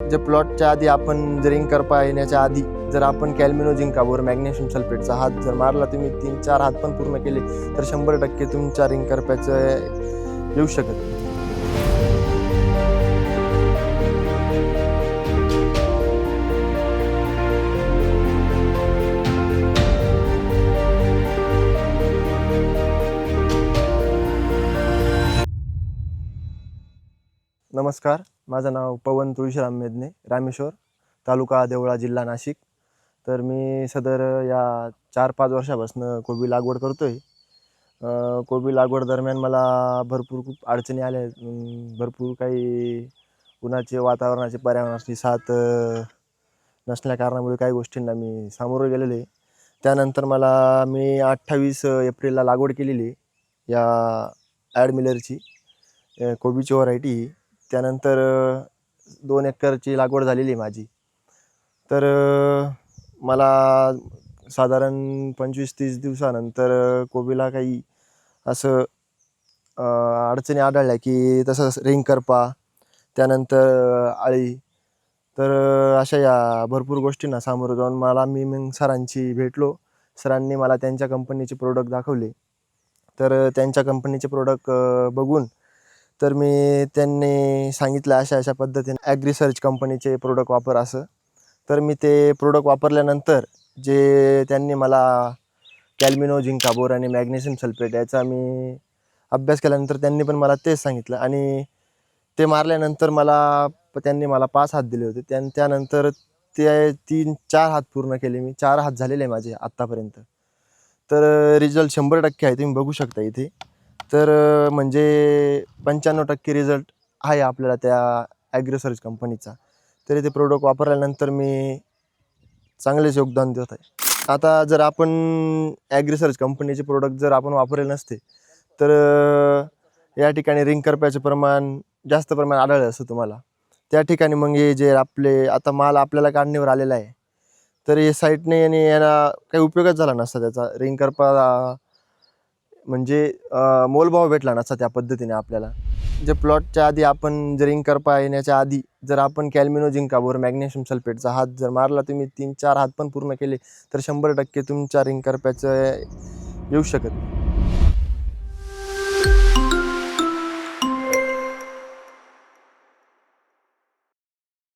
जे प्लॉटच्या आधी आपण जर रिंगकरपा येण्याच्या आधी जर आपण कॅल्मिनो झिंकावर मॅग्नेशियम सल्फेटचा हात जर मारला, तुम्ही 3-4 हात पण पूर्ण केले तर 100% तुमच्या रिंगकरप्याचं येऊ शकत नाही. नमस्कार, माझं नाव पवन तुळशीराम मेदने, रामेश्वर, तालुका देवळा, जिल्हा नाशिक. तर मी सदर या 4-5 वर्षापासून कोबी लागवड करतोय. कोबी लागवड दरम्यान मला खूप अडचणी आल्या. भरपूर काही उन्हाचे, वातावरणाचे, पर्यावरणाची साथ नसल्या कारणामुळे काही गोष्टींना मी सामोरं गेलेलो आहे. त्यानंतर मी 28 एप्रिलला लागवड केलेली या ॲडमिलरची कोबीची व्हरायटी ही. त्यानंतर 2 एकरची लागवड झालेली आहे माझी. तर मला साधारण 25-30 दिवसानंतर कोबीला काही असं अडचणी आढळल्या, की तसंच रिंगकरपा, त्यानंतर अळी. तर अशा या भरपूर गोष्टींना सामोरं जाऊन मी मग सरांशी भेटलो. सरांनी मला त्यांच्या कंपनीचे प्रोडक्ट दाखवले. तर त्यांच्या कंपनीचे प्रोडक्ट बघून तर त्यांनी सांगितलं अशा पद्धतीने ॲग्रिसर्च कंपनीचे प्रोडक्ट वापर असं. तर मी ते प्रोडक्ट वापरल्यानंतर जे त्यांनी मला कॅल्मिनो झिंका बोर आणि मॅग्नेशियम सल्फेट याचा मी अभ्यास केल्यानंतर त्यांनी पण मला तेच सांगितलं आणि ते मारल्यानंतर त्यांनी मला 5 हात दिले होते. त्यानंतर ते 3-4 हात पूर्ण केले मी. 4 हात झालेले आहे माझे आत्तापर्यंत. तर रिझल्ट 100% आहे, तुम्ही बघू शकता इथे. तर म्हणजे 95% रिझल्ट आहे आपल्याला त्या ॲग्रिसर्च कंपनीचा. तरी ते प्रोडक्ट वापरल्यानंतर मी चांगलेच योगदान देत आहे. आता जर आपण ॲग्रिसर्च कंपनीचे प्रोडक्ट जर आपण वापरले नसते तर या ठिकाणी रिंगकरप्याचे प्रमाण जास्त प्रमाणात आढळलं असतं तुम्हाला. त्या ठिकाणी मग हे जे आता माल आपल्याला काढणीवर आलेला आहे, तर हे साईटने आणि याला काही उपयोगच झाला नसता त्याचा. रिंगकरपा म्हणजे मोलभाव भेटला नसता त्या पद्धतीने आपल्याला. जे प्लॉटच्या आधी आपण जर रिंगकरपा येण्याच्या आधी जर आपण कॅल्मिनो झिंकावर मॅग्नेशियम सल्फेटचा हात जर मारला, तुम्ही 3-4 हात पण पूर्ण केले तर 100% तुमच्या रिंगकरप्याचं येऊ शकत नाही.